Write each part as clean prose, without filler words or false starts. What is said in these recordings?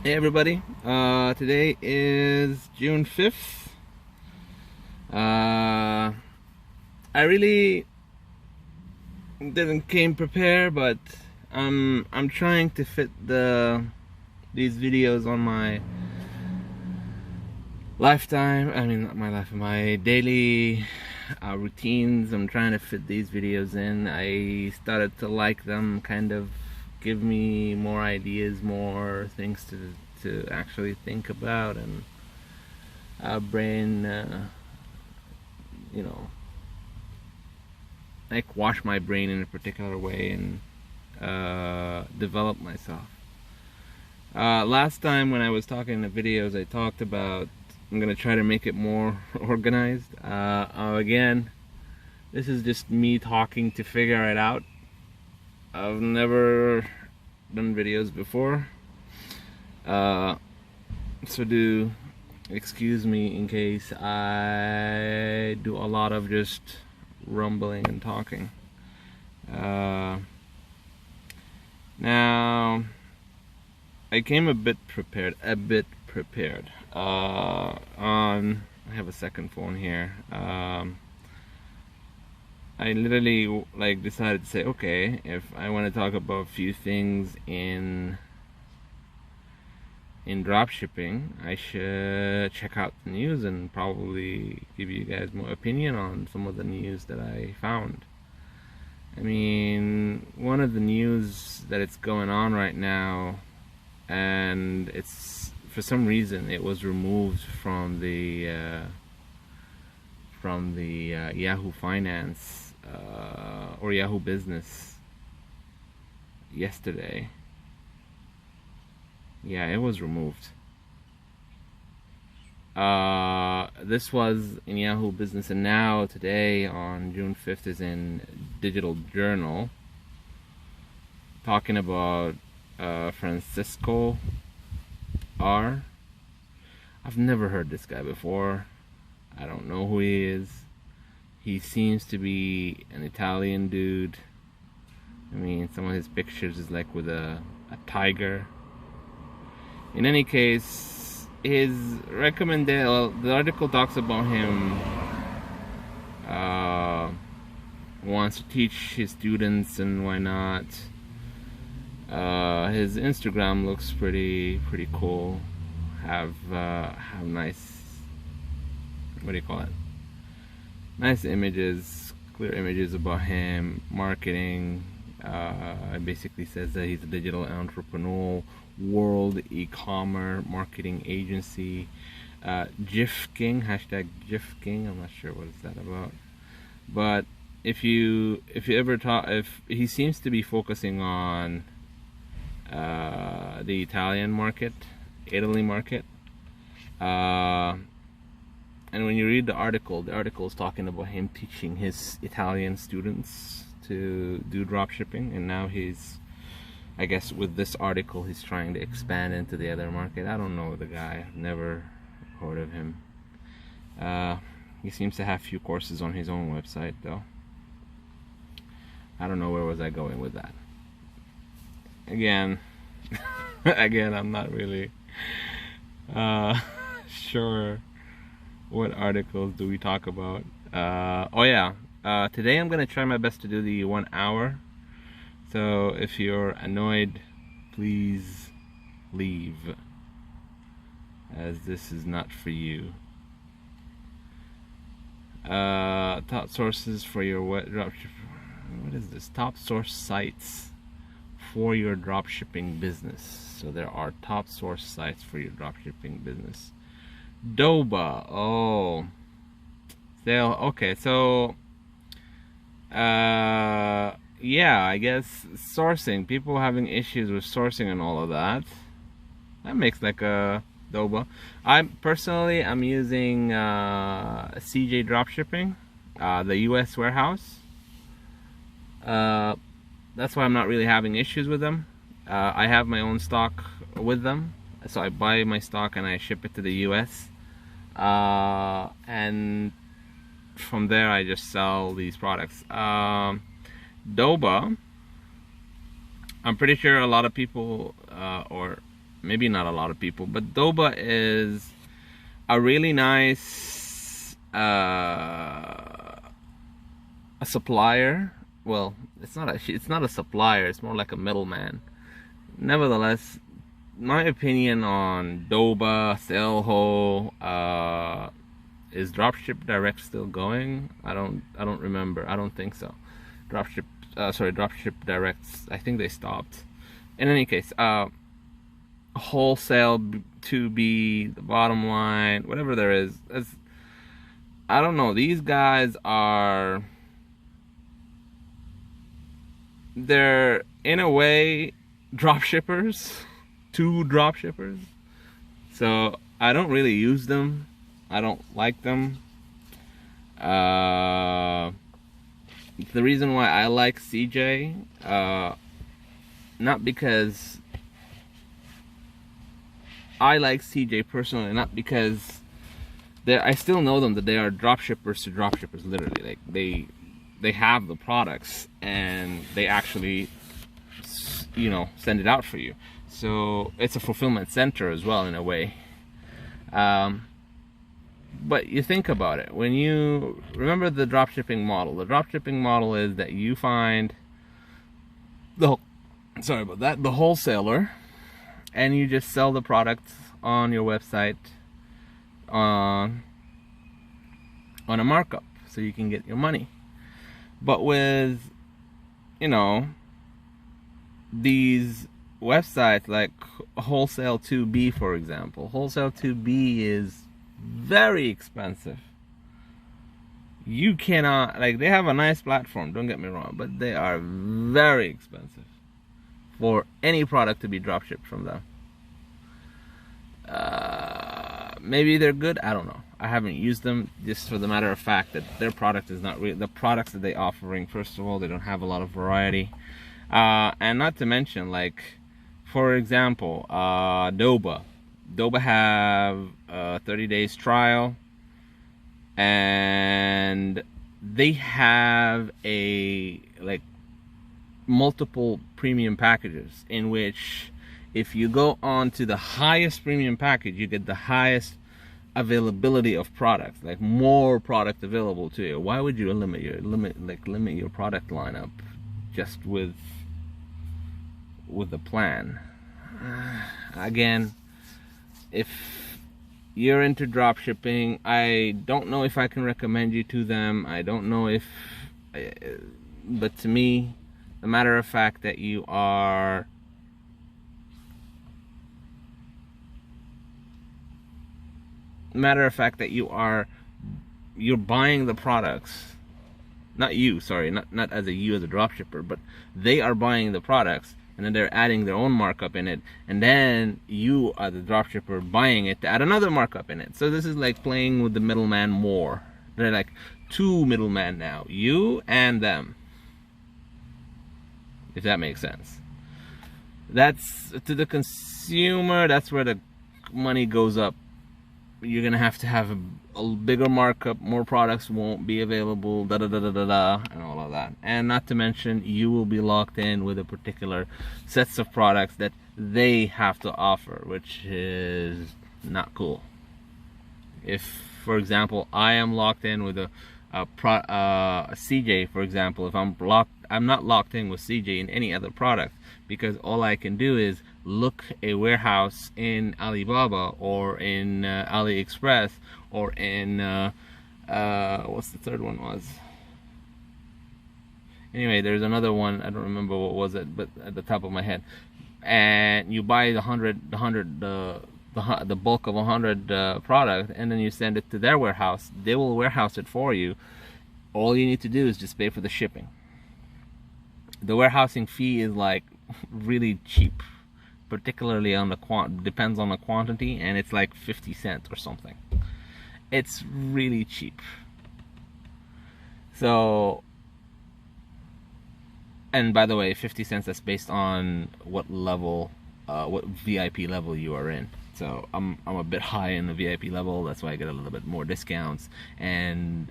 Hey everybody, today is June 5th. I really didn't came prepared, but I'm trying to fit these videos on my my daily routines. I'm trying to fit these videos in. I started to like them, kind of give me more ideas, more things to actually think about, and brain, you know, like wash my brain in a particular way and develop myself. Last time when I was talking in the videos, I talked about I'm gonna try to make it more organized. Again, this is just me talking to figure it out. I've never done videos before, so do excuse me in case I do a lot of just rumbling and talking. Now I came a bit prepared. I have a second phone here. I literally decided to say, okay, if I want to talk about a few things in dropshipping, I should check out the news and probably give you guys more opinion on some of the news that I found. I mean, one of the news that it's going on right now, and it's for some reason it was removed from the Yahoo Finance or Yahoo Business yesterday. Yeah, it was removed. This was in Yahoo Business, and now today on June 5th is in Digital Journal, talking about Francisco R. I've never heard this guy before. I don't know who he is. He seems to be an Italian dude. I mean, some of his pictures is like with a tiger. In any case, his the article talks about him wants to teach his students, and why not. His Instagram looks pretty cool. Have nice, what do you call it? Nice images, clear images about him, marketing. It basically says that he's a digital entrepreneur, world e-commerce marketing agency, GIF King, hashtag GIF King. I'm not sure what is that about, but if you ever talk, if he seems to be focusing on the Italian market, Italy market, and when you read the article is talking about him teaching his Italian students to do dropshipping, and now he's, I guess with this article, he's trying to expand into the other market. I don't know the guy, I've never heard of him. He seems to have few courses on his own website though. I don't know where was I going with that. Again, I'm not really sure what articles do we talk about. Oh yeah, today I'm gonna try my best to do the 1 hour. So if you're annoyed, please leave, as this is not for you. Top sources for your dropshipping. What is this? Top source sites for your dropshipping business. So there are top source sites for your dropshipping business. Doba. Oh, sale. Okay, so yeah, I guess sourcing, people having issues with sourcing and all of that. That makes like a Doba. I'm using CJ Dropshipping, the US warehouse. That's why I'm not really having issues with them. I have my own stock with them, so I buy my stock and I ship it to the US, and from there I just sell these products. Doba, I'm pretty sure a lot of people or maybe not a lot of people, but Doba is a really nice a supplier. Well, it's not a supplier, it's more like a middleman. Nevertheless, my opinion on Doba, Selho, is Dropship Direct still going? I don't remember. I don't think so. Dropship Direct, I think they stopped. In any case, wholesale to be the bottom line, whatever there is, I don't know. These guys they're in a way dropshippers, two dropshippers. So I don't really use them. I don't like them. The reason why I like CJ, not because I like CJ personally, not because I still know them, that they are dropshippers to dropshippers, literally. Like they have the products and they actually, you know, send it out for you. So it's a fulfillment center as well, in a way. But you think about it, when you remember the dropshipping model is that you find the wholesaler, and you just sell the product on your website on a markup, so you can get your money. But with, you know, these websites like Wholesale 2B, for example, Wholesale 2B is very expensive. You cannot, like, they have a nice platform, don't get me wrong, but they are very expensive for any product to be dropshipped from them. Maybe they're good, I don't know. I haven't used them, just for the matter of fact that their product is not the products that they offering. First of all, they don't have a lot of variety, and not to mention, like, for example, Doba have a 30 days trial, and they have like multiple premium packages, in which if you go on to the highest premium package, you get the highest availability of products, like more product available to you. Why would you limit your product lineup just with the plan? Again, if you're into dropshipping, I don't know if I can recommend you to them. I don't know if, but to me, the matter of fact that you are you're buying the products, not you, sorry, not as a dropshipper, but they are buying the products, and then they're adding their own markup in it, and then you are the dropshipper buying it to add another markup in it. So this is like playing with the middleman more. They're like two middlemen now, you and them, if that makes sense. That's to the consumer, that's where the money goes up. You're gonna have to have a bigger markup, more products won't be available, da da da da da da, and all of that. And not to mention, you will be locked in with a particular sets of products that they have to offer, which is not cool. If, for example, I am locked in with a CJ, for example, if I'm not locked in with CJ in any other product, because all I can do is look a warehouse in Alibaba or in AliExpress or in what's the third one was? Anyway, there's another one, I don't remember what was it, but at the top of my head. And you buy the bulk of 100 product, and then you send it to their warehouse. They will warehouse it for you. All you need to do is just pay for the shipping. The warehousing fee is like really cheap, particularly on the depends on the quantity, and it's like 50 cents or something. It's really cheap. So, and by the way, 50 cents, that's based on what level, what VIP level you are in. So I'm a bit high in the VIP level, that's why I get a little bit more discounts, and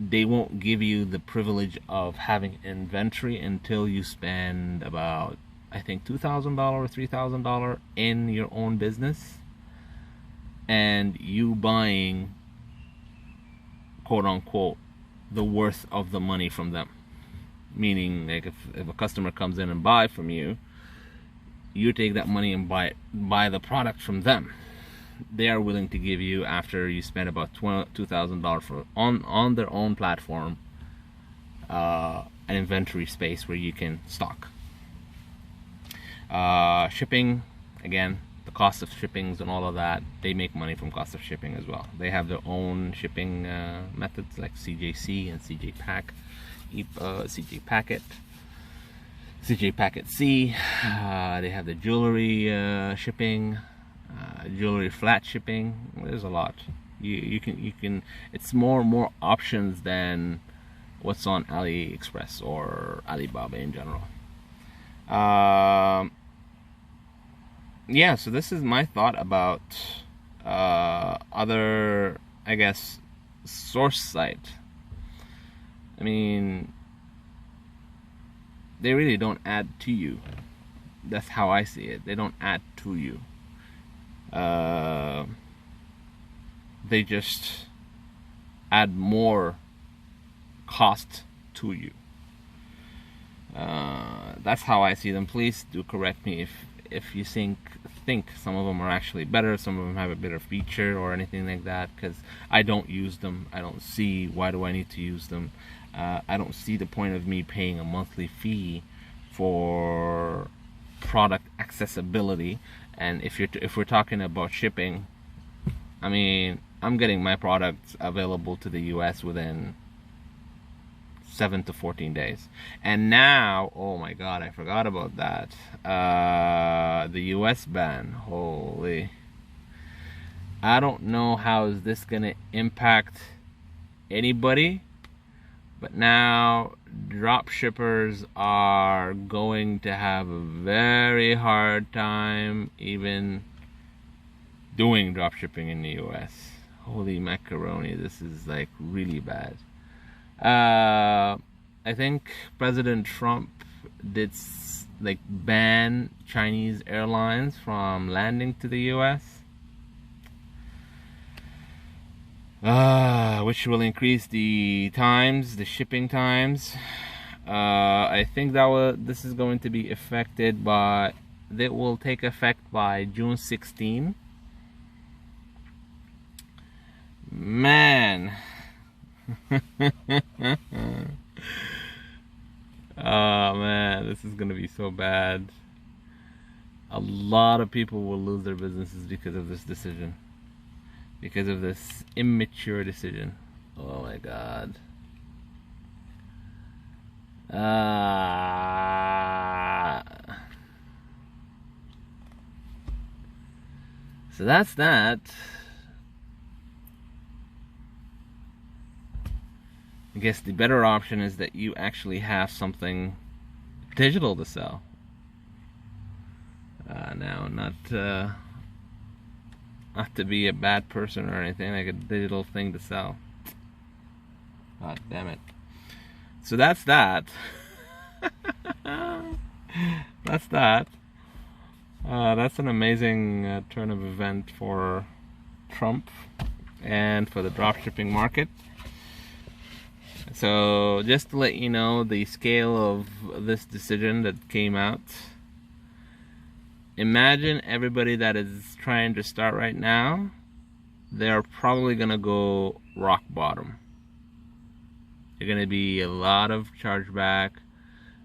they won't give you the privilege of having inventory until you spend about I think $2,000 or $3,000 in your own business, and you buying, quote unquote, the worth of the money from them. Meaning, like, if a customer comes in and buy from you, you take that money and buy the product from them. They are willing to give you, after you spend about $2,000 for on their own platform, an inventory space where you can stock. Shipping, again, the cost of shippings and all of that, they make money from cost of shipping as well. They have their own shipping methods like CJC and CJ Pack, CJ Packet, CJ Packet C. They have the jewelry shipping, jewelry flat shipping. There's a lot. You can. It's more options than what's on AliExpress or Alibaba in general. Yeah, so this is my thought about other, I guess, source site. I mean, they really don't add to you. That's how I see it. They don't add to you. They just add more cost to you. That's how I see them. Please do correct me if you think some of them are actually better, some of them have a better feature or anything like that, because I don't use them. I don't see why do I need to use them. I don't see the point of me paying a monthly fee for product accessibility. And if we're talking about shipping, I mean, I'm getting my products available to the US within 7 to 14 days. And now, oh my god, I forgot about that. The US ban, holy. I don't know how is this gonna impact anybody, but now drop shippers are going to have a very hard time even doing drop shipping in the US. Holy macaroni, this is like really bad. I think President Trump did like ban Chinese airlines from landing to the US, which will increase the shipping times. I think this is going to be affected by, that will take effect by June 16. Man. Oh man, this is gonna be so bad. A lot of people will lose their businesses because of this decision, because of this immature decision. Oh my god. So that's that. I guess the better option is that you actually have something digital to sell. Now, not to be a bad person or anything, like a digital thing to sell. God damn it. So that's that. That's that. That's an amazing turn of event for Trump and for the dropshipping market. So just to let you know the scale of this decision that came out. Imagine everybody that is trying to start right now, they're probably gonna go rock bottom. There's gonna be a lot of chargeback,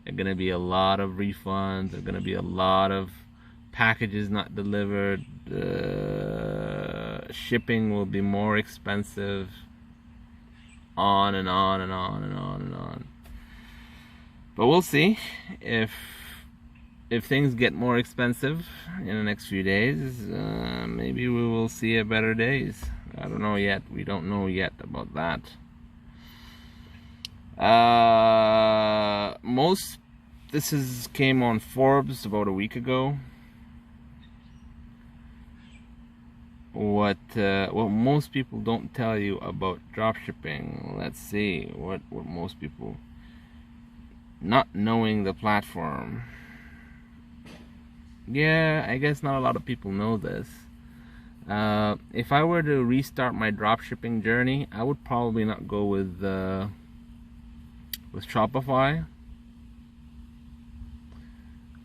there's gonna be a lot of refunds, there's gonna be a lot of packages not delivered, shipping will be more expensive, on and on and on and on and on. But we'll see if things get more expensive in the next few days. Maybe we will see a better days. I don't know yet. We don't know yet about that. This came on Forbes about a week ago. What most people don't tell you about dropshipping. Let's see what most people, not knowing the platform. Yeah, I guess not a lot of people know this. If I were to restart my dropshipping journey, I would probably not go with Shopify.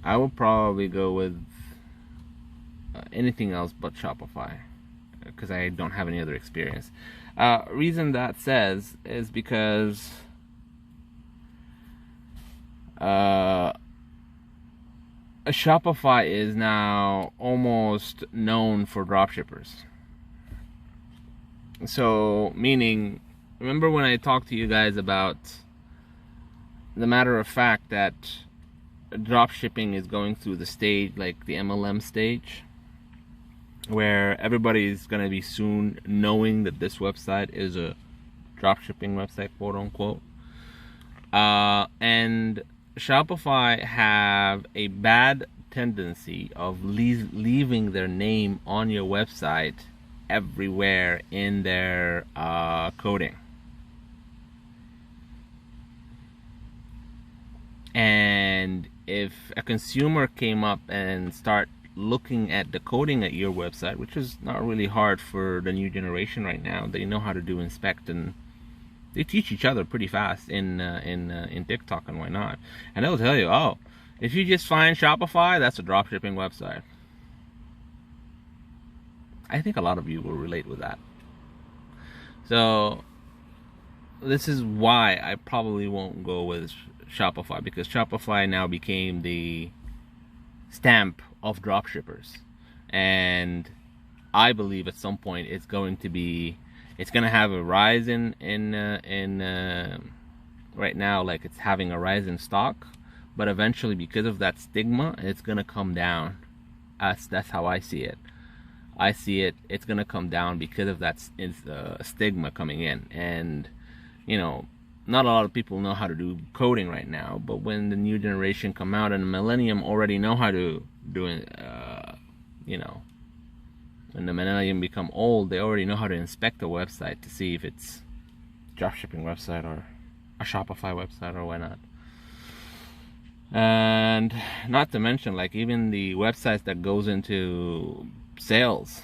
I would probably go with anything else but Shopify, because I don't have any other experience. Reason that says is because Shopify is now almost known for dropshippers. So, meaning, remember when I talked to you guys about the matter of fact that dropshipping is going through the stage, like the MLM stage, where everybody's going to be soon knowing that this website is a dropshipping website, quote unquote. And Shopify have a bad tendency of leaving their name on your website everywhere in their coding. And if a consumer came up and start looking at the coding at your website, which is not really hard for the new generation right now, they know how to do inspect, and they teach each other pretty fast in TikTok and why not. And they'll tell you, oh, if you just find Shopify, that's a dropshipping website. I think a lot of you will relate with that. So this is why I probably won't go with Shopify, because Shopify now became the stamp of dropshippers, and I believe at some point it's going to have a rise in right now, like it's having a rise in stock, but eventually, because of that stigma, it's gonna come down. That's how I see it. I see it's gonna come down because of that stigma coming in. And not a lot of people know how to do coding right now, but when the new generation come out and the millennium already know how to do it, when the millennium become old, they already know how to inspect a website to see if it's a dropshipping website or a Shopify website or why not. And not to mention, like, even the websites that goes into sales,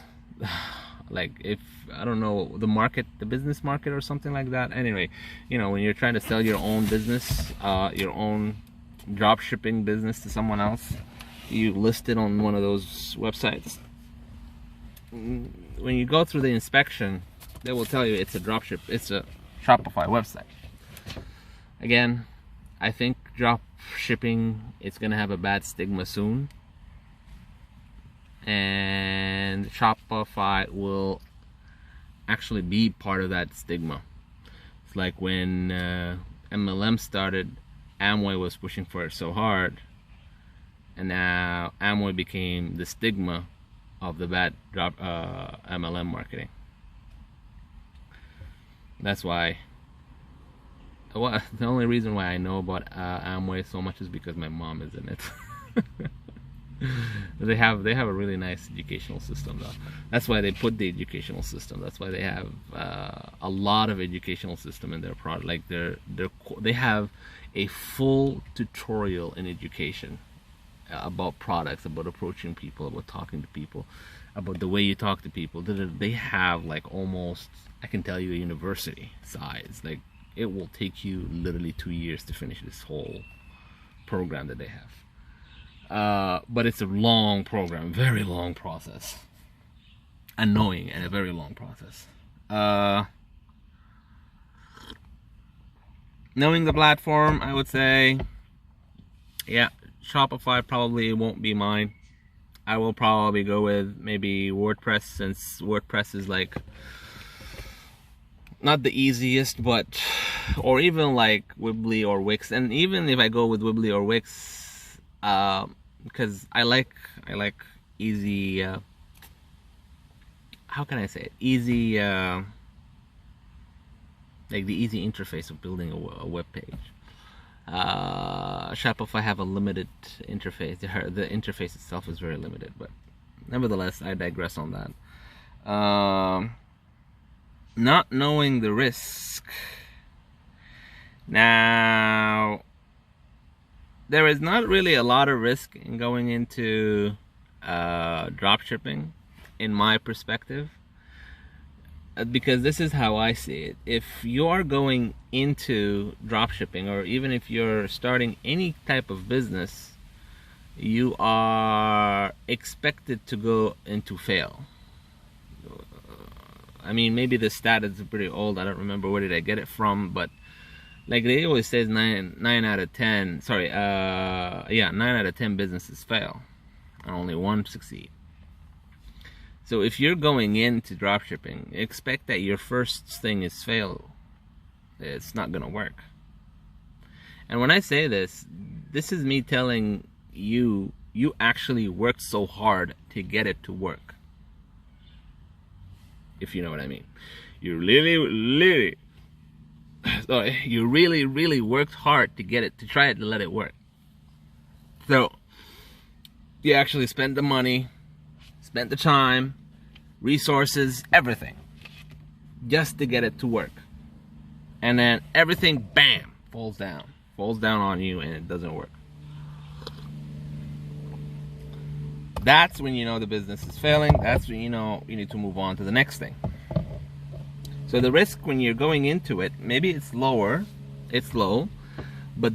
like, if I don't know, the business market or something like that. Anyway, when you're trying to sell your own business, your own drop shipping business to someone else, you list it on one of those websites. When you go through the inspection, they will tell you it's a Shopify website. Again, I think drop shipping is gonna have a bad stigma soon, and Shopify will actually be part of that stigma. It's like when MLM started, Amway was pushing for it so hard, and now Amway became the stigma of the bad MLM marketing. That's why. Well, the only reason why I know about Amway so much is because my mom is in it. They have a really nice educational system, though. That's why they put the educational system. That's why they have a lot of educational system in their product. Like they have a full tutorial in education about products, about approaching people, about talking to people, about the way you talk to people. They have, like, almost, I can tell you, a university size. Like, it will take you literally 2 years to finish this whole program that they have. But it's a long program, very long process. Annoying and a very long process. Knowing the platform, I would say, yeah, Shopify probably won't be mine. I will probably go with maybe WordPress, since WordPress is, like, not the easiest, but, or even like Weebly or Wix. And even if I go with Weebly or Wix, because I like easy, how can I say it? Easy, like the easy interface of building a web page. Shopify have a limited interface. The interface itself is very limited, but nevertheless, I digress on that. Not knowing the risk. Now, there is not really a lot of risk in going into drop shipping, in my perspective, because this is how I see it. If you're going into drop shipping, or even if you're starting any type of business, you are expected to go into fail. I mean, maybe the stat is pretty old. I don't remember where did I get it from, but like they always says, 9 out of 10. Sorry, 9 out of 10 businesses fail, and only one succeed. So if you're going into dropshipping, expect that your first thing is fail. It's not gonna work. And when I say this, this is me telling you, you actually worked so hard to get it to work. If you know what I mean. You really worked hard to get it, to try it, to let it work. So you actually spent the money, spent the time, resources, everything, just to get it to work. And then everything, bam, falls down on you, and it doesn't work. That's when you know the business is failing. That's when you know you need to move on to the next thing. So the risk when you're going into it, maybe it's low, but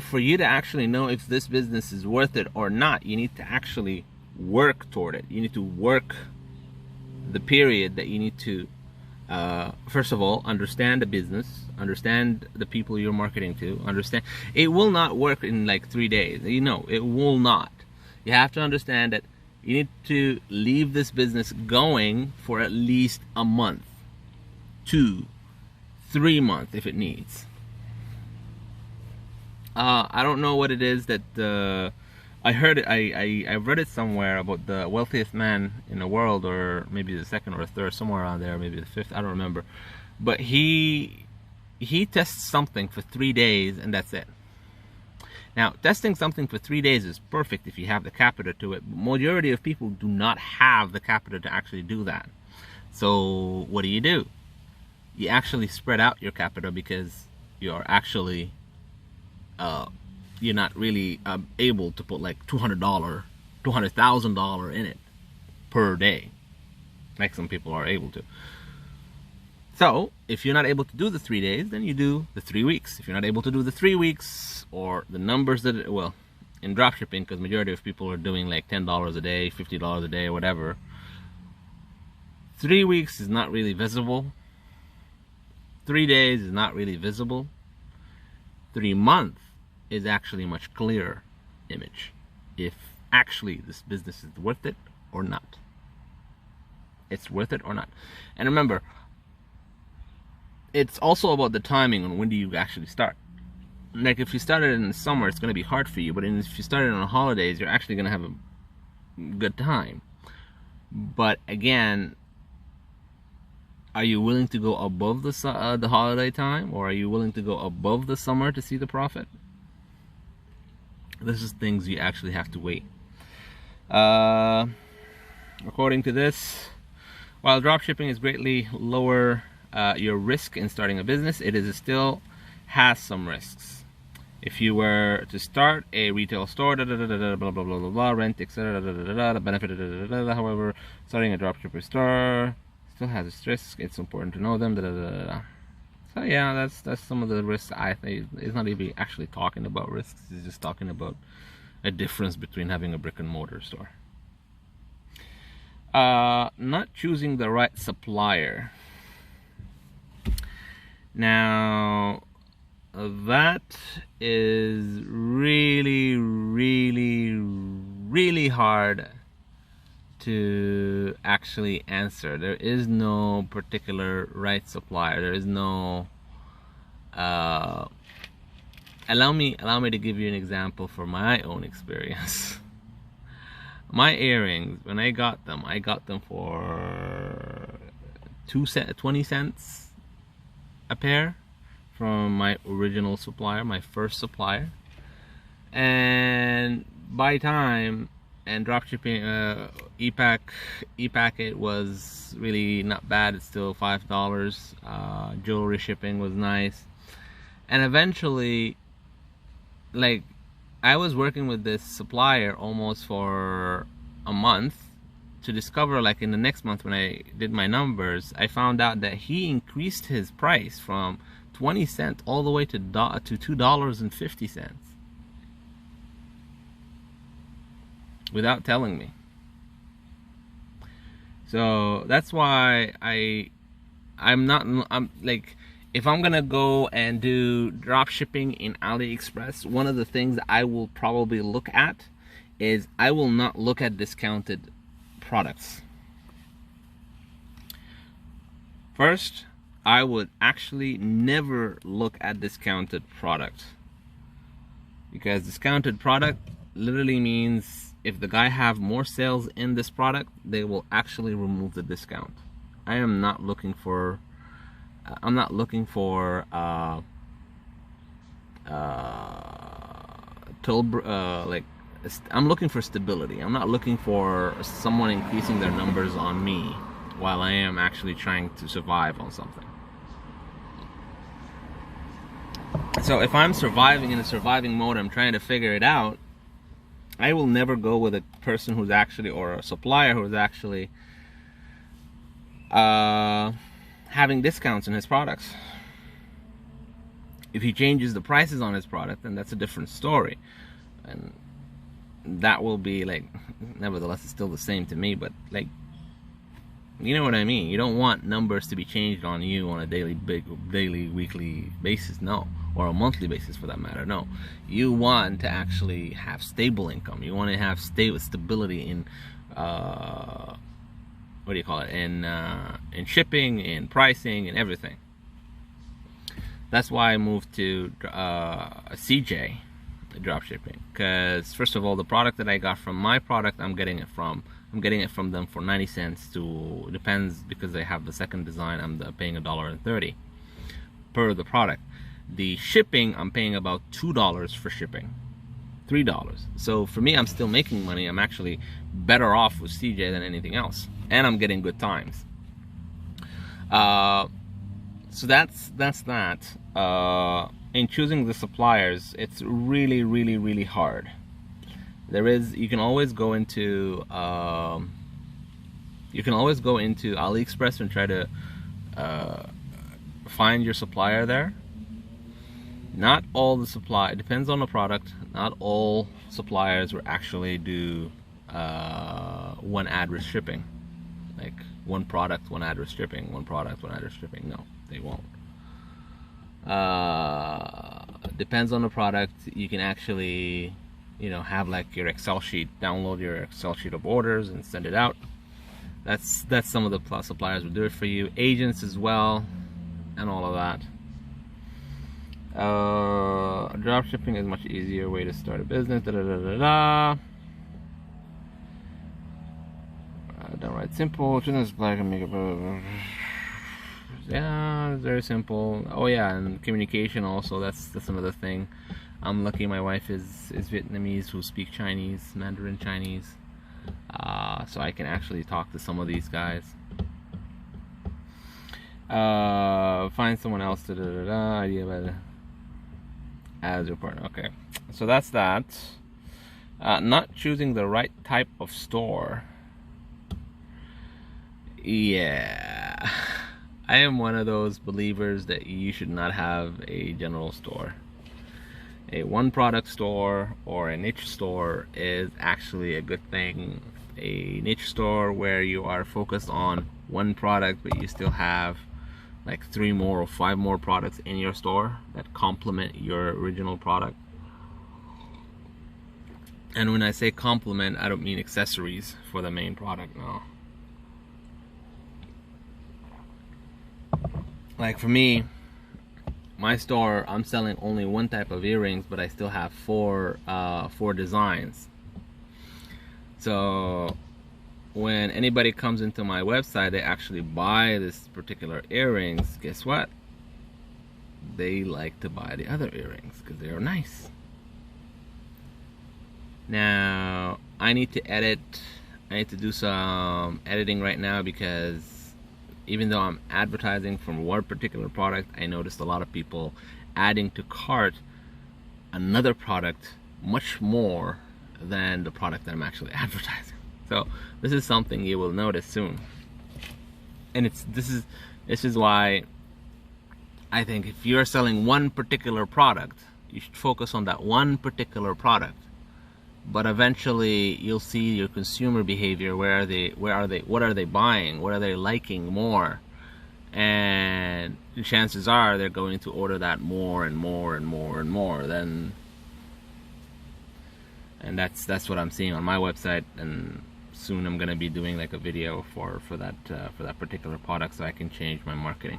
for you to actually know if this business is worth it or not, you need to actually work toward it. You need to work the period that you need to, first of all, understand the business, understand the people you're marketing to, understand. It will not work in like 3 days. You know, it will not. You have to understand that you need to leave this business going for at least a month, 2, 3 months if it needs. I don't know what it is that I heard it. I read it somewhere about the wealthiest man in the world, or maybe the second or third, somewhere around there, maybe the fifth. I don't remember. But he tests something for 3 days, and that's it. Now, testing something for 3 days is perfect if you have the capital to it. But majority of people do not have the capital to actually do that. So what do? You actually spread out your capital, because you're actually you're not really able to put like $200,000 in it per day, like some people are able to. So if you're not able to do the 3 days, then you do the 3 weeks. If you're not able to do the 3 weeks, or the numbers that, well, in dropshipping, because majority of people are doing like $10 a day, $50 a day, or whatever, 3 weeks is not really visible. 3 days is not really visible. 3 months is actually a much clearer image, if actually this business is worth it or not. It's worth it or not. And remember, it's also about the timing on when do you actually start. Like if you started in the summer, it's going to be hard for you, but if you started on the holidays, you're actually going to have a good time. But again, are you willing to go above the holiday time, or are you willing to go above the summer to see the profit? This is things you actually have to wait. According to this, while dropshipping is greatly lower your risk in starting a business, it is still has some risks. If you were to start a retail store, blah blah blah blah blah, rent, etc., the benefit, however, starting a dropshipper store still has its risks. It's important to know them. So yeah, that's some of the risks. I think it's not even actually talking about risks. It's just talking about a difference between having a brick and mortar store. Not choosing the right supplier. Now, that is really, really, really hard to actually answer. There is no particular right supplier. There is no allow me to give you an example for my own experience. My earrings, when I got them for 20 cents a pair from my original supplier, my first supplier. And by time and dropshipping, e-packet was really not bad. It's still $5. Jewelry shipping was nice, and eventually, like, I was working with this supplier almost for a month, to discover, like, in the next month when I did my numbers, I found out that he increased his price from 20 cents all the way to $2.50 without telling me. So that's why I'm like, if I'm gonna go and do drop shipping in AliExpress, one of the things that I will probably look at is I will not look at discounted products. First, I would actually never look at discounted product, because discounted product literally means if the guy have more sales in this product, they will actually remove the discount. I am not looking for I'm looking for stability. I'm not looking for someone increasing their numbers on me while I am actually trying to survive on something. So if I'm surviving in a surviving mode, I'm trying to figure it out, I will never go with a person who's actually, or a supplier who's actually having discounts in his products. If he changes the prices on his product, then that's a different story, and that will be like, nevertheless, it's still the same to me, but like, you know what I mean? You don't want numbers to be changed on you on a daily, weekly basis, no, or a monthly basis for that matter, no. You want to actually have stable income. You want to have stability in what do you call it, in shipping, in pricing, and everything. That's why I moved to CJ dropshipping, because first of all, the product that I got from my product, I'm getting it from them for 90 cents to, depends, because they have the second design, I'm paying $1.30 per the product. The shipping, I'm paying about $2 for shipping, $3. So for me, I'm still making money. I'm actually better off with CJ than anything else, and I'm getting good times. So that's that. In choosing the suppliers, it's really hard. You can always go into AliExpress and try to find your supplier there. Not all the supply, it depends on the product. Not all suppliers will actually do one address shipping, like one product, one address shipping, one product, one address shipping. No, they won't. Depends on the product. You can actually, have like your Excel sheet, download your Excel sheet of orders and send it out. That's some of the suppliers will do it for you. Agents as well, and all of that. Drop shipping is a much easier way to start a business. Downright simple. Choosing supply can make it. Yeah, it's very simple. Oh yeah, and communication also. That's another thing. I'm lucky my wife is Vietnamese, who speak Chinese, Mandarin Chinese, so I can actually talk to some of these guys. Find someone else to idea about it as your partner. Okay, so that's that. Not choosing the right type of store. Yeah, I am one of those believers that you should not have a general store. A one product store or a niche store is actually a good thing. A niche store where you are focused on one product, but you still have like 3 more or 5 more products in your store that complement your original product. And when I say complement, I don't mean accessories for the main product, no. Like for me, my store, I'm selling only one type of earrings, but I still have 4 designs. So when anybody comes into my website, they actually buy this particular earrings, guess what? They like to buy the other earrings because they are nice. Now, I need to edit. I need to do some editing right now, because even though I'm advertising from one particular product, I noticed a lot of people adding to cart another product much more than the product that I'm actually advertising. So this is something you will notice soon. And this is why I think if you're selling one particular product, you should focus on that one particular product. But eventually you'll see your consumer behavior. What are they buying? What are they liking more? And chances are they're going to order that more and more and more and more. And that's what I'm seeing on my website. And soon I'm gonna be doing like a video for that particular product, so I can change my marketing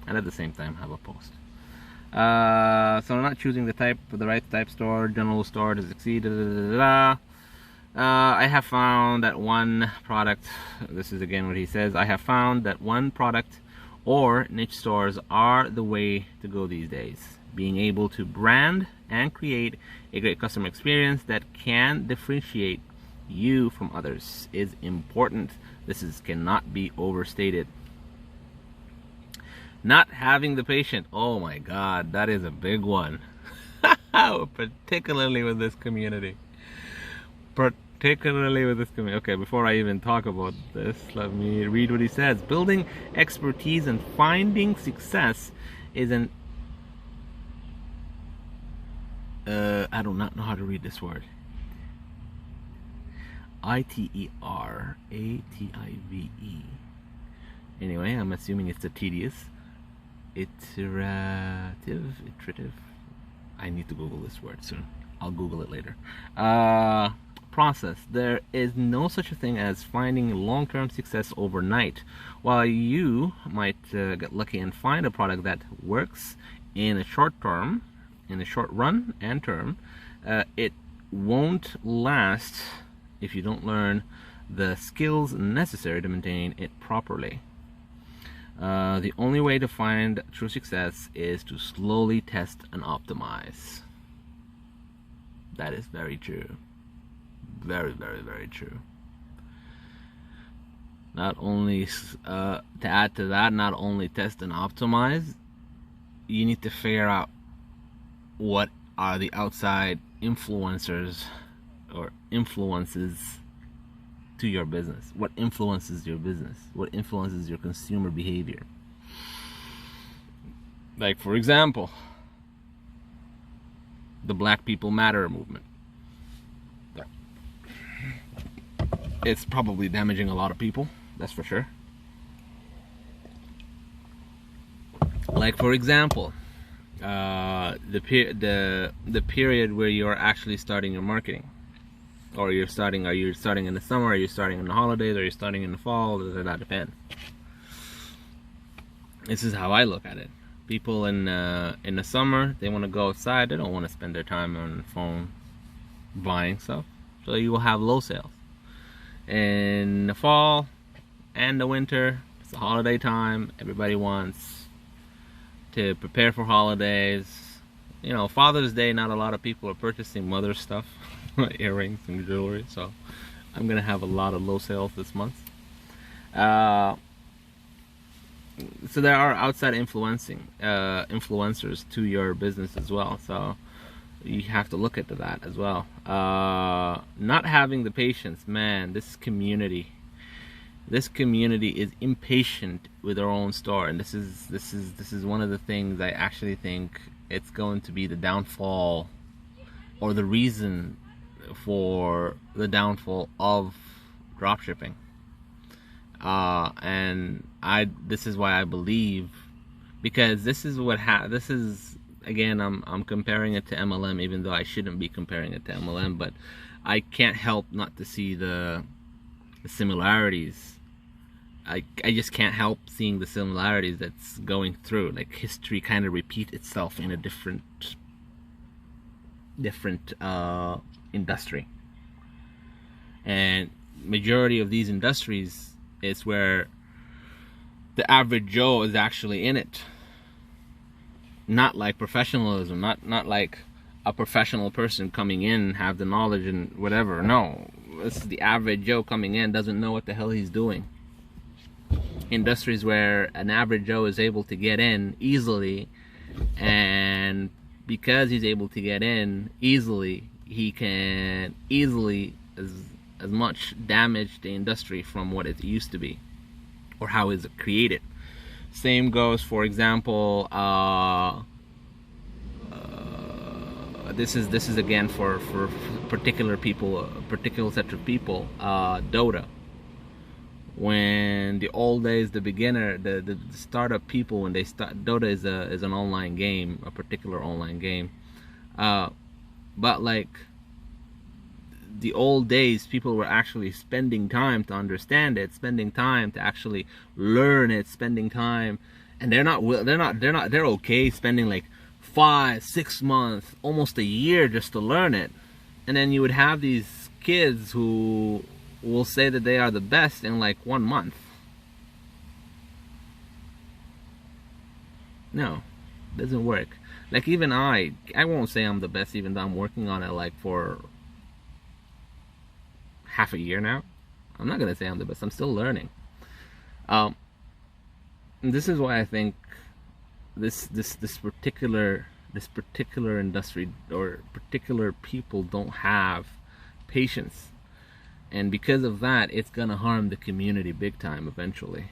and at the same time have a post. So I'm not choosing the right type store, general store to succeed. I have found that one product, this is again what he says, I have found that one product or niche stores are the way to go these days. Being able to brand and create a great customer experience that can differentiate you from others is important. This cannot be overstated. Not having the patient. Oh my God, that is a big one. Particularly with this community. Okay, before I even talk about this, let me read what he says. Building expertise and finding success is an I do not know how to read this word. ITERATIVE. Anyway, I'm assuming it's a tedious, iterative. I need to Google this word soon. I'll Google it later. Process. There is no such a thing as finding long-term success overnight. While you might get lucky and find a product that works in a short run and term, it won't last if you don't learn the skills necessary to maintain it properly. The only way to find true success is to slowly test and optimize. That is very true. Very, very, very true. Not only, to add to that, not only test and optimize, you need to figure out what are the outside influencers or influences to your business. What influences your business? What influences your consumer behavior? Like, for example, the Black People Matter movement. It's probably damaging a lot of people, that's for sure. Like, for example, the period where you're actually starting your marketing, or are you starting in the summer, are you starting in the holidays, are you starting in the fall? Does that depend? This is how I look at it. People in the summer, they want to go outside. They don't want to spend their time on the phone buying stuff, so you will have low sales. In the fall and the winter, it's the holiday time. Everybody wants to prepare for holidays. You know, Father's Day, not a lot of people are purchasing mother's stuff, earrings and jewelry. So I'm gonna have a lot of low sales this month. So there are outside influencers to your business as well. So you have to look into that as well. Not having the patience, man. This community is impatient with their own store, and this is one of the things I actually think it's going to be the downfall, or the reason for the downfall of dropshipping. And this is why I believe, because this is again, I'm comparing it to MLM, even though I shouldn't be comparing it to MLM, but I can't help not to see the similarities. I just can't help seeing the similarities that's going through. Like, history kind of repeats itself in a different industry. And majority of these industries is where the average Joe is actually in it. Not like professionalism, not like a professional person coming in, have the knowledge and whatever. No, this is the average Joe coming in, doesn't know what the hell he's doing. Industries where an average Joe is able to get in easily, and because he's able to get in easily, he can easily as much damage the industry from what it used to be or how it's created. Same goes, for example, this is again for particular people, a particular set of people, Dota. When the old days, the beginner, the startup people, when they start, Dota is an online game, a particular online game, but like the old days, people were actually spending time to understand it, spending time to actually learn it, spending time, and they're okay spending like 5-6 months, almost a year just to learn it. And then you would have these kids who will say that they are the best in like 1 month. No, doesn't work. Like even I won't say I'm the best, even though I'm working on it like for half a year now. I'm not gonna say I'm the best. I'm still learning. And this is why I think this particular industry or particular people don't have patience, and because of that, it's gonna harm the community big time eventually.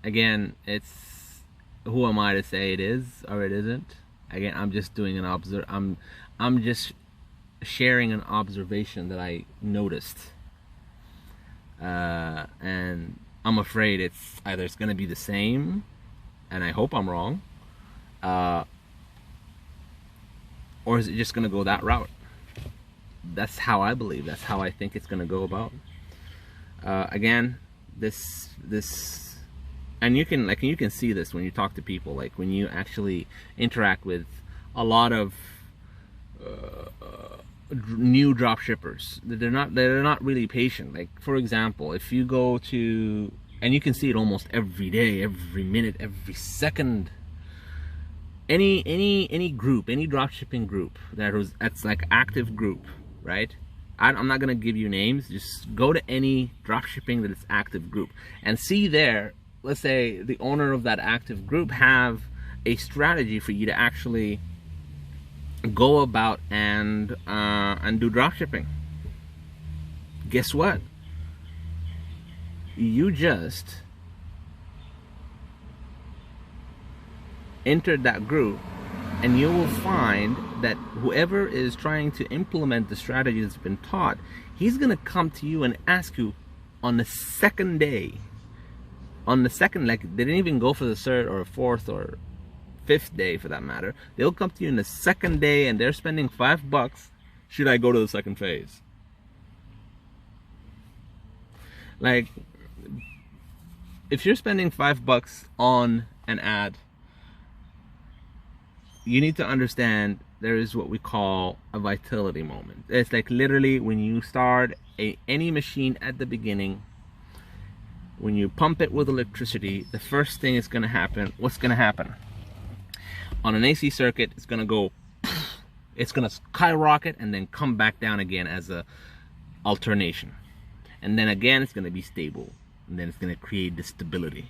Again, it's, who am I to say it is or it isn't? Again, I'm just doing an I'm just sharing an observation that I noticed, and I'm afraid it's either it's gonna be the same, and I hope I'm wrong, or is it just gonna go that route? That's how I believe. That's how I think it's gonna go about. Again, this, and you can see this when you talk to people, like when you actually interact with a lot of new drop shippers. They're not really patient. Like for example, if you go to, and you can see it almost every day, every minute, every second, any group, any dropshipping group that's like active group, right? I'm not gonna give you names. Just go to any dropshipping that is active group and see there. Let's say the owner of that active group have a strategy for you to actually go about and do dropshipping. Guess what? You just entered that group, and you will find that whoever is trying to implement the strategy that's been taught, he's gonna come to you and ask you on the second day, like they didn't even go for the third or fourth or fifth day for that matter. They'll come to you in the second day and they're spending $5. Should I go to the second phase? Like, if you're spending $5 on an ad, you need to understand there is what we call a vitality moment. It's like literally when you start any machine at the beginning, when you pump it with electricity, the first thing is going to happen. What's going to happen? On an AC circuit, it's going to go, it's going to skyrocket and then come back down again as a alternation. And then again, it's going to be stable. And then it's going to create this stability.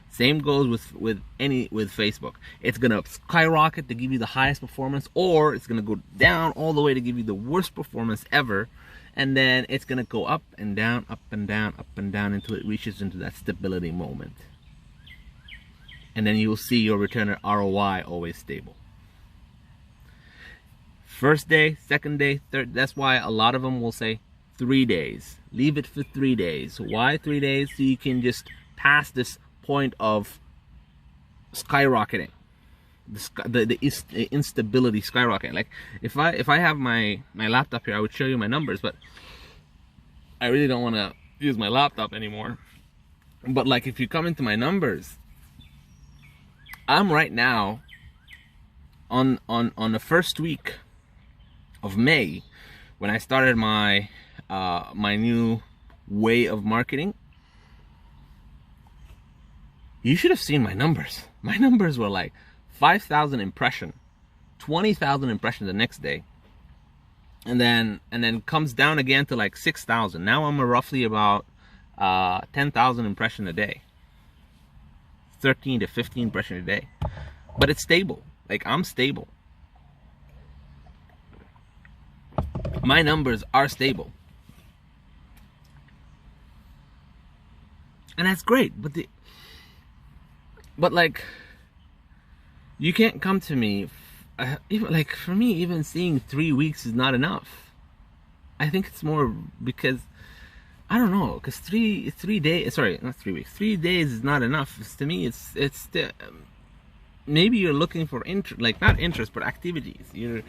Same goes with Facebook. It's going to skyrocket to give you the highest performance, or it's going to go down all the way to give you the worst performance ever. And then it's going to go up and down, up and down, up and down until it reaches into that stability moment. And then you will see your return ROI always stable. First day, second day, third. That's why a lot of them will say 3 days. Leave it for 3 days. Why 3 days? So you can just pass this point of skyrocketing. The instability skyrocketing. Like if I have my laptop here, I would show you my numbers, but I really don't want to use my laptop anymore. But like if you come into my numbers, I'm right now on the first week of May, when I started my my new way of marketing. You should have seen my numbers. My numbers were like 5,000 impression, 20,000 impressions the next day, and then comes down again to like 6,000. Now I'm roughly about 10,000 impression a day, 13 to 15 impression a day, but it's stable. Like, I'm stable. My numbers are stable. And that's great, but like, you can't come to me, even like, for me, even seeing 3 weeks is not enough. I think it's more because, I don't know, because three days, sorry, not 3 weeks, 3 days is not enough. To me, it's maybe you're looking for like, not interest, but activities. You're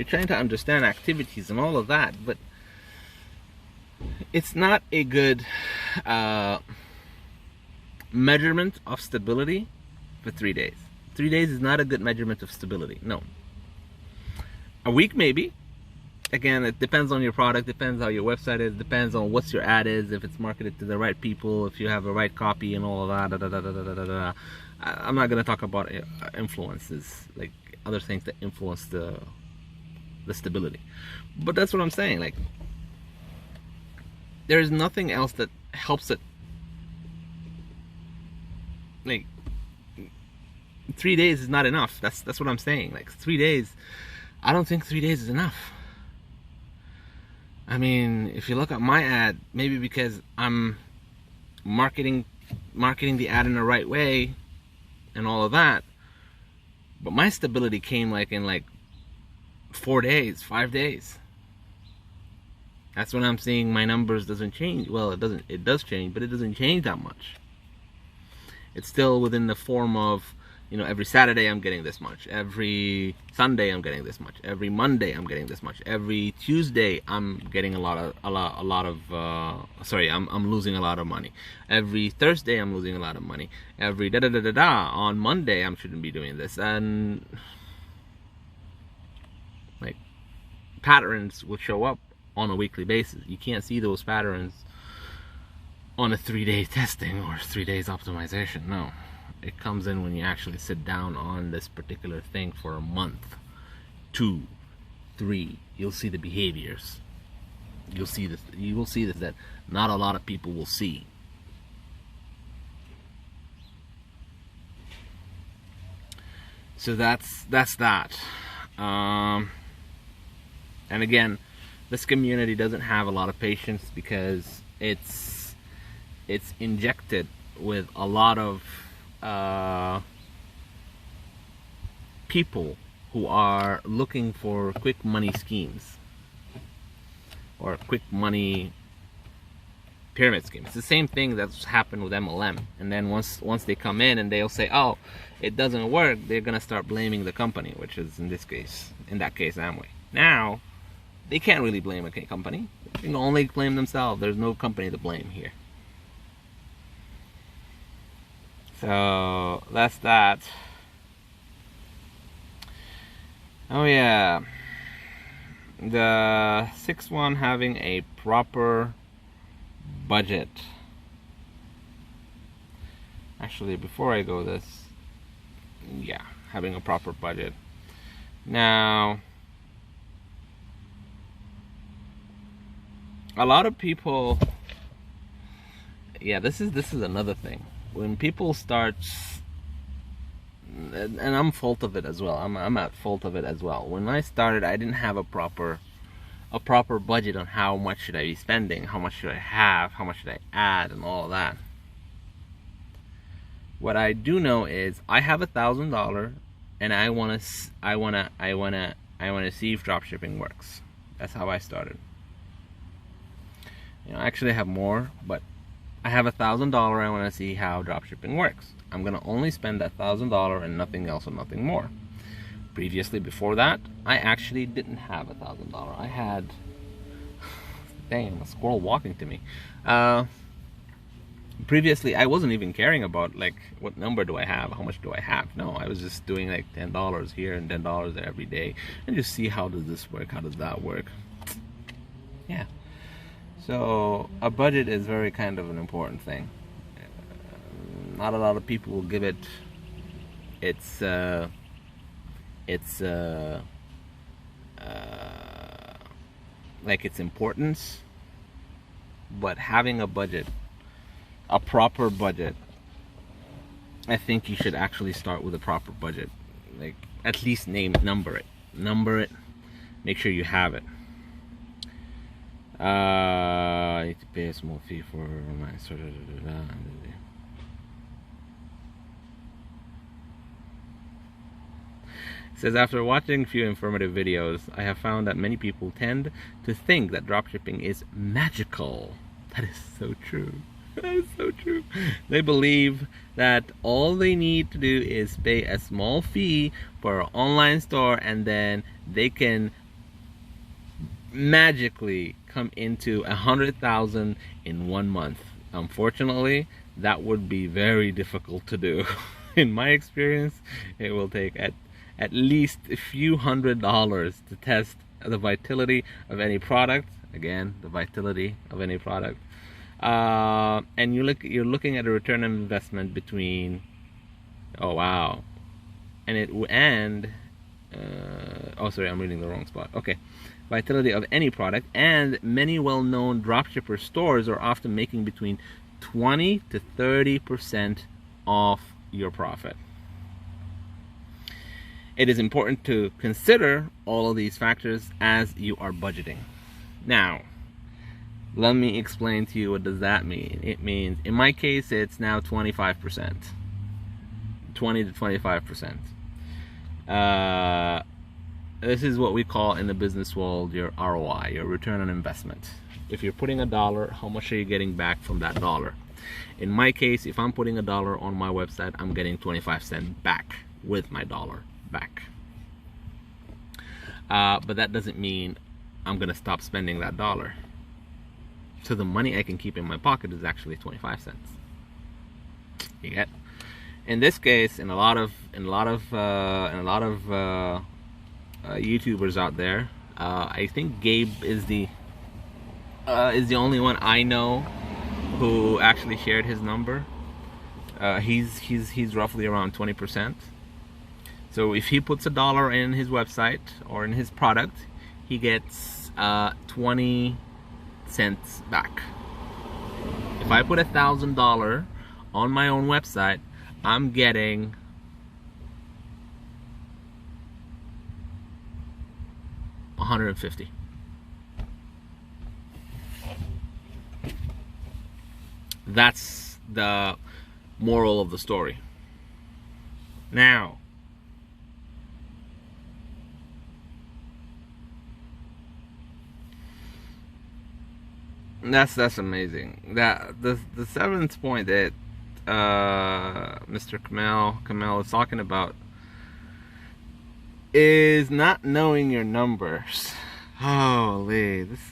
trying to understand activities and all of that, but it's not a good measurement of stability for 3 days. 3 days is not a good measurement of stability. No. A week maybe. Again, it depends on your product, depends how your website is, depends on what your ad is, if it's marketed to the right people, if you have the right copy and all of that. I'm not gonna talk about influences, like other things that influence the stability. But that's what I'm saying. Like, there is nothing else that helps it. Like, 3 days is not enough. That's what I'm saying. Like, 3 days, I don't think 3 days is enough. I mean, if you look at my ad, maybe because I'm marketing the ad in the right way and all of that, but my stability came like in like 4 days, 5 days. That's when I'm seeing my numbers doesn't change. Well, it does change, but it doesn't change that much. It's still within the form of, you know, every Saturday I'm getting this much, every Sunday I'm getting this much, every Monday I'm getting this much, every Tuesday I'm getting I'm losing a lot of money, every Thursday I'm losing a lot of money, every on Monday I shouldn't be doing this, and like, patterns will show up on a weekly basis. You can't see those patterns on a 3-day testing or 3 days optimization. No. It comes in when you actually sit down on this particular thing for a month, 2, 3. You'll see the behaviors. You will see this that not a lot of people will see. So that's that. And again, this community doesn't have a lot of patience because it's injected with a lot of people who are looking for quick money schemes or quick money pyramid schemes. It's the same thing that's happened with MLM. And then once they come in and they'll say, oh, it doesn't work, they're gonna start blaming the company, which is in that case Amway. Now they can't really blame a company. They can only blame themselves. There's no company to blame here. So that's that. Oh yeah, the 6th one, having a proper budget. Actually, before I go this, yeah, having a proper budget. Now, a lot of people, yeah, this is another thing. When people start, and I'm fault of it as well. I'm at fault of it as well. When I started, I didn't have a proper budget on how much should I be spending, how much should I have, how much should I add, and all of that. What I do know is I have $1,000, and I wanna see if dropshipping works. That's how I started. You know, I actually have more, but I have $1,000. I want to see how dropshipping works. I'm gonna only spend that $1,000 and nothing else and nothing more. Previously, before that, I actually didn't have $1,000. I had, damn, a squirrel walking to me. Previously, I wasn't even caring about like what number do I have, how much do I have. No, I was just doing like $10 here and $10 there every day, and just see how does this work, how does that work. Yeah. So a budget is very kind of an important thing. Not a lot of people will give it its importance, but having a budget, a proper budget, I think you should actually start with a proper budget. Like, at least number it, make sure you have it. I need to pay a small fee for my sort of. Says, after watching a few informative videos, I have found that many people tend to think that dropshipping is magical. That is so true. That is so true. They believe that all they need to do is pay a small fee for an online store, and then they can magically come into 100,000 in 1 month. Unfortunately, that would be very difficult to do. In my experience, it will take at least a few $100s to test the vitality of any product. Again, the vitality of any product. And you're looking at a return on investment between, oh wow, oh sorry, I'm reading the wrong spot. Okay, vitality of any product, and many well-known dropshipper stores are often making between 20 to 30% off your profit. It is important to consider all of these factors as you are budgeting. Now, let me explain to you, what does that mean? It means, in my case, it's now 25%. 20 to 25%. This is what we call in the business world your ROI, your return on investment. If you're putting $1, how much are you getting back from that dollar? In my case, if I'm putting $1 on my website, I'm getting 25 cents back with my dollar back. But that doesn't mean I'm gonna stop spending that dollar. So the money I can keep in my pocket is actually 25 cents. You get? In this case, in a lot of YouTubers out there, I think Gabe is the only one I know who actually shared his number. He's roughly around 20%. So if he puts $1 in his website or in his product, he gets 20 cents back. If I put $1,000 on my own website, I'm getting $150. That's the moral of the story. Now, that's amazing. That the seventh point that Mr. Kamel is talking about is not knowing your numbers. Holy, this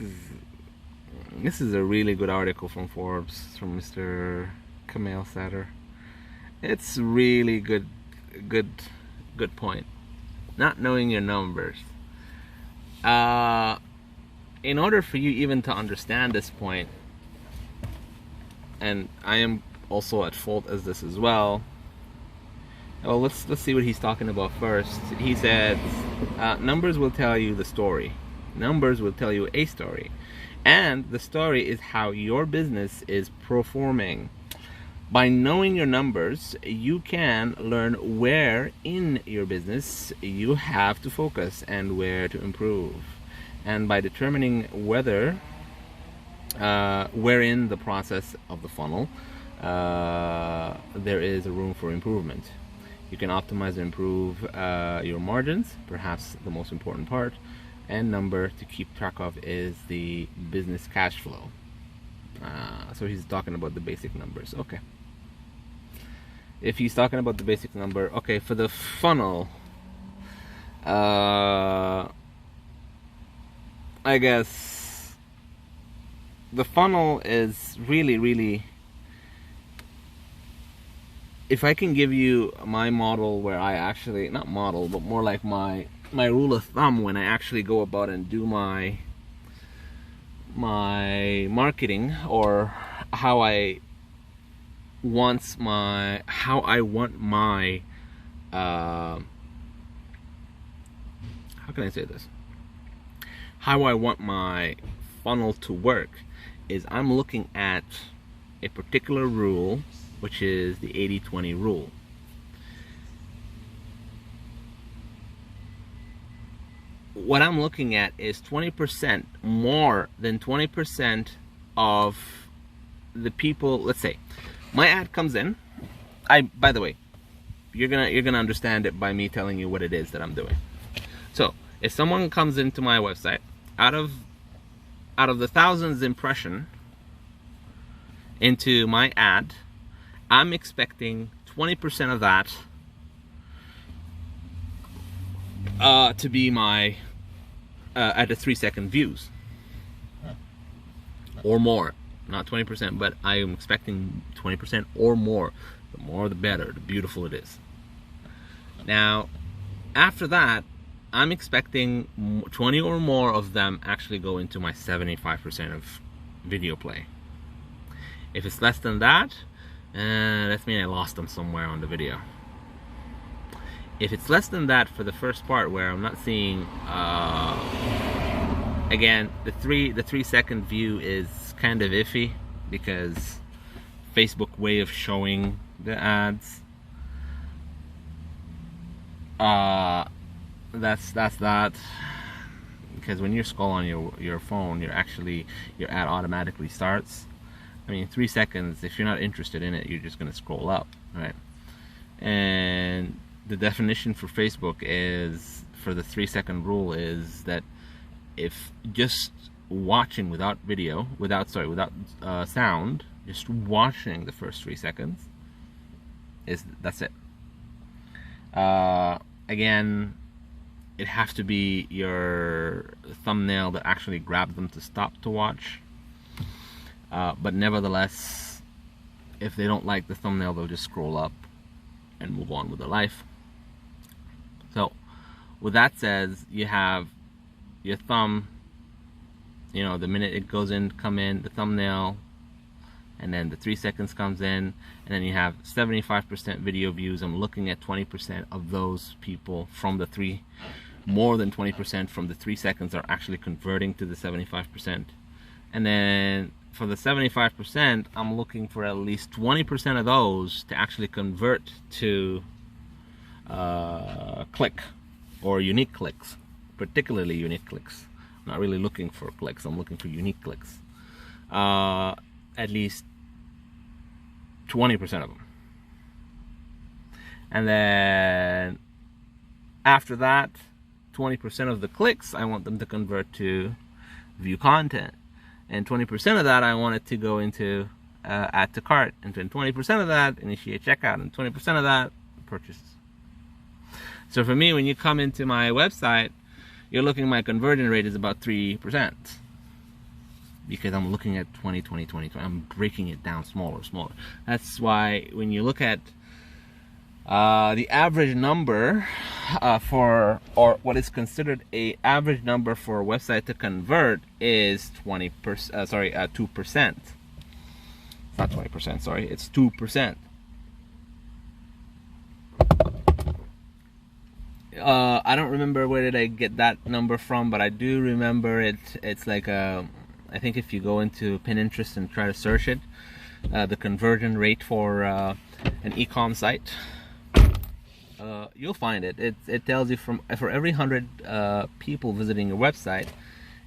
is a really good article from Forbes from Mr. Kamel Satter. It's really good point. Not knowing your numbers. In order for you even to understand this point, and I am also at fault as this as well. Well, let's see what he's talking about first. He said, numbers will tell you the story. Numbers will tell you a story. And the story is how your business is performing. By knowing your numbers, you can learn where in your business you have to focus and where to improve. And by determining where in the process of the funnel there is a room for improvement. You can optimize and improve your margins, perhaps the most important part. And number to keep track of is the business cash flow. So he's talking about the basic numbers. Okay. If he's talking about the basic number, okay, for the funnel, I guess the funnel is really, if I can give you my model where I actually, not model, but more like my rule of thumb when I actually go about and do my marketing, or how I want my how can I say this? How I want my funnel to work is I'm looking at a particular rule, which is the 80-20 rule. what I'm looking at is 20%, more than 20% of the people. Let's say my ad comes in. By the way, you're gonna understand it by me telling you what it is that I'm doing. So if someone comes into my website, out of the thousands impression into my ad, I'm expecting 20% of that to be my at the 3-second views or more. Not 20%, but I am expecting 20% or more. The more the better, the beautiful it is. Now, after that, I'm expecting 20 or more of them actually go into my 75% of video play. If it's less than that, that means I lost them somewhere on the video. If it's less than that for the first part, where I'm not seeing, again, the 3-second view is kind of iffy because Facebook way of showing the ads. That's that. Because when you scroll on your phone, your ad automatically starts. I mean, 3 seconds. If you're not interested in it, you're just gonna scroll up, right? And the definition for Facebook is, for the 3-second rule, is that if just watching without video, without sound, just watching the first 3 seconds, that's it. Again, it has to be your thumbnail that actually grabs them to stop to watch. But nevertheless, if they don't like the thumbnail, they'll just scroll up and move on with their life. So with that said, you have your thumb, you know, the minute it goes in, the thumbnail, and then the 3 seconds comes in, and then you have 75% video views. I'm looking at 20% of those people from the more than 20% from the 3 seconds are actually converting to the 75%. And then for the 75%, I'm looking for at least 20% of those to actually convert to click or unique clicks, particularly unique clicks. I'm not really looking for clicks, I'm looking for unique clicks. At least 20% of them. And then after that, 20% of the clicks, I want them to convert to view content. And 20% of that, I want it to go into add to cart. And then 20% of that, initiate checkout. And 20% of that, purchases. So for me, when you come into my website, you're looking, my conversion rate is about 3%. Because I'm looking at 20, 20, 20, 20. I'm breaking it down smaller. That's why when you look at the average number or what is considered a average number for a website to convert is 2%. It's not 20%, sorry, it's 2%. I don't remember where did I get that number from, but I do remember it's like I think if you go into Pinterest and try to search it, the conversion rate for an e-com site, you'll find it. It tells you for every 100 people visiting your website,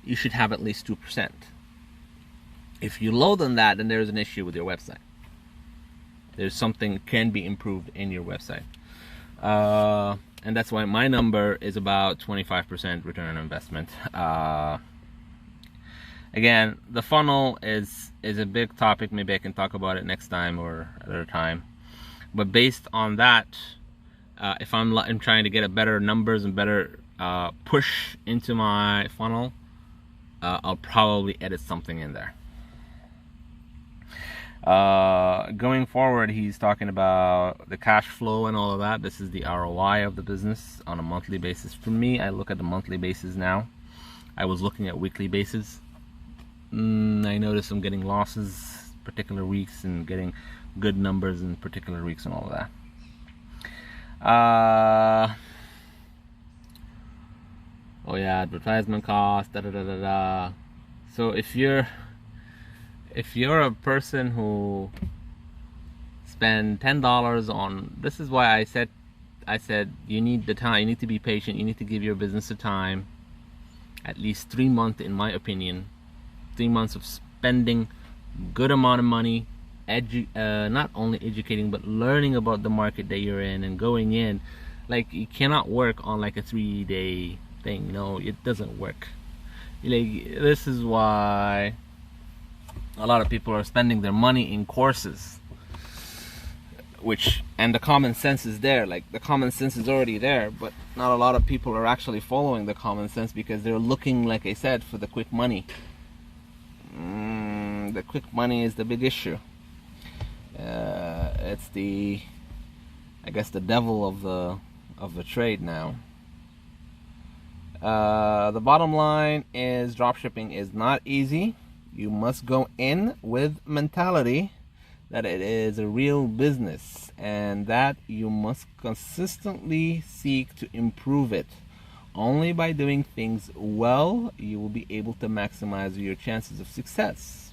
you should have at least 2%. If you lower than that, then there's an issue with your website. There's something can be improved in your website. And that's why my number is about 25% return on investment. Again, the funnel is a big topic. Maybe I can talk about it next time or another time. But based on that, if I'm trying to get a better numbers and better push into my funnel, I'll probably edit something in there. Going forward, he's talking about the cash flow and all of that. This is the ROI of the business on a monthly basis. For me, I look at the monthly basis now. I was looking at weekly basis. I noticed I'm getting losses particular weeks and getting good numbers in particular weeks and all of that. Oh yeah, advertisement cost, So if you're a person who spend $10 on, this is why I said you need the time, you need to be patient, you need to give your business the time at least 3 months, in my opinion. 3 months of spending good amount of money, not only educating but learning about the market that you're in and going in. Like, you cannot work on like a 3-day thing. No, it doesn't work. Like, this is why a lot of people are spending their money in courses, and the common sense is there. Like, the common sense is already there, but not a lot of people are actually following the common sense because they're looking, like I said, for the quick money. The quick money is the big issue. It's I guess the devil of the trade now. The bottom line is dropshipping is not easy. You must go in with mentality that it is a real business and that you must consistently seek to improve it. Only by doing things well, you will be able to maximize your chances of success.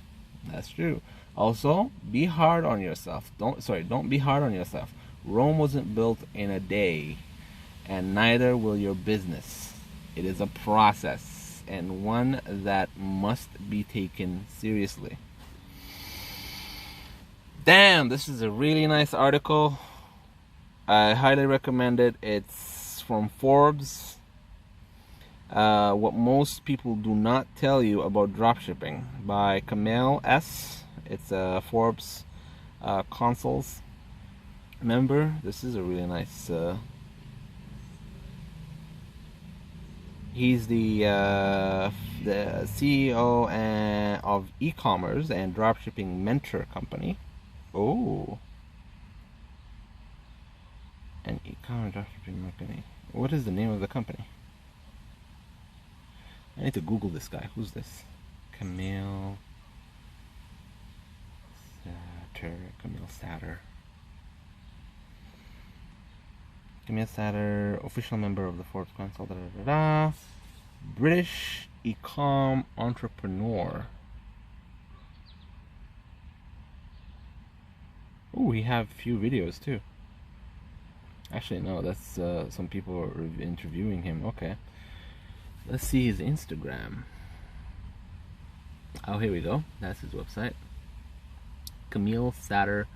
That's true. Also, be hard on yourself. Don't be hard on yourself. Rome wasn't built in a day, and neither will your business. It is a process, and one that must be taken seriously. Damn, this is a really nice article. I highly recommend it. It's from Forbes. What most people do not tell you about dropshipping, by Kamel S. It's a Forbes Consuls member. This is a really nice. He's the CEO of e-commerce and dropshipping mentor company. Oh, an e-commerce dropshipping company. What is the name of the company? I need to Google this guy. Who's this? Camille Satter. Camille Satter, official member of the Forbes Council. British e-com entrepreneur. Oh, we have a few videos too. Actually, no, that's some people are interviewing him. Okay. Let's see his Instagram. Oh, here we go. That's his website. Camille Satter,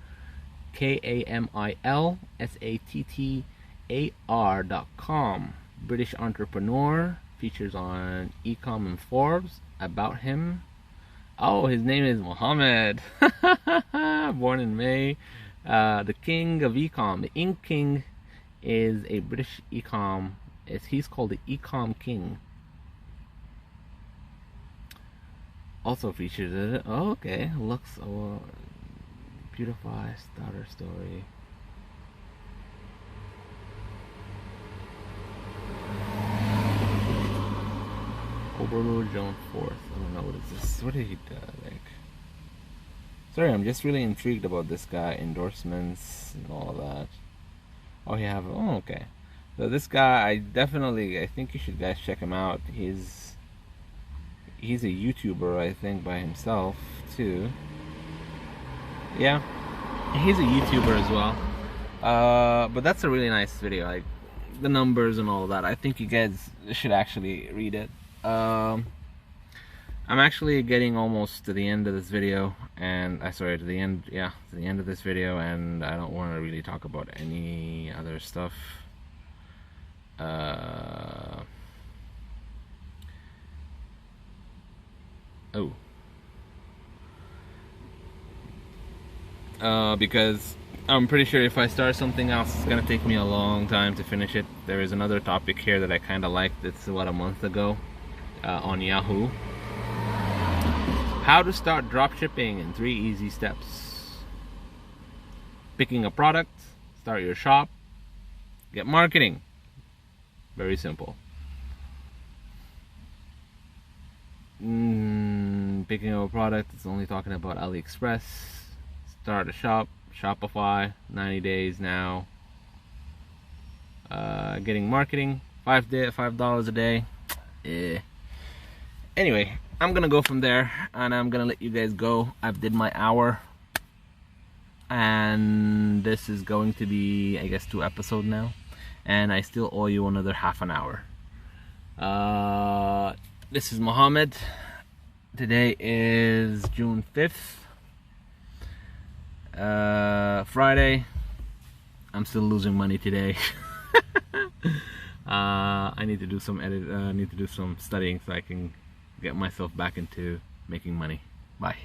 KamilSatter.com. British entrepreneur. Features on Ecom and Forbes. About him. Oh, his name is Mohamed. Born in May. The king of ecom. The Ink King is a British ecom. He's called the Ecom King. Also features it. Oh, okay. Looks beautify starter story. Oberlo Joan 4th. I don't know, what is this? What did he do? Like, sorry, I'm just really intrigued about this guy. Endorsements and all of that. Oh, you have. Oh, okay. So this guy, I think you should guys check him out. He's a YouTuber, I think, by himself too. Yeah, he's a YouTuber as well. But that's a really nice video. Like, the numbers and all of that. I think you guys should actually read it. I'm actually getting almost to the end of this video, and to the end of this video, and I don't want to really talk about any other stuff. Because I'm pretty sure if I start something else, it's gonna take me a long time to finish it. There is another topic here that I kind of liked. It's about a month ago on Yahoo. How to start dropshipping in 3 easy steps. Picking a product, start your shop, get marketing. Very simple. Picking up a product, it's only talking about AliExpress. Start a shop, Shopify, 90 days now. Getting marketing, $5 a day. Anyway, I'm gonna go from there, and I'm gonna let you guys go. I've did my hour, and this is going to be, I guess, 2 episodes now, and I still owe you another half an hour. This is Mohamed. Today is June 5th, Friday. I'm still losing money today. I need to do some need to do some studying so I can get myself back into making money. Bye.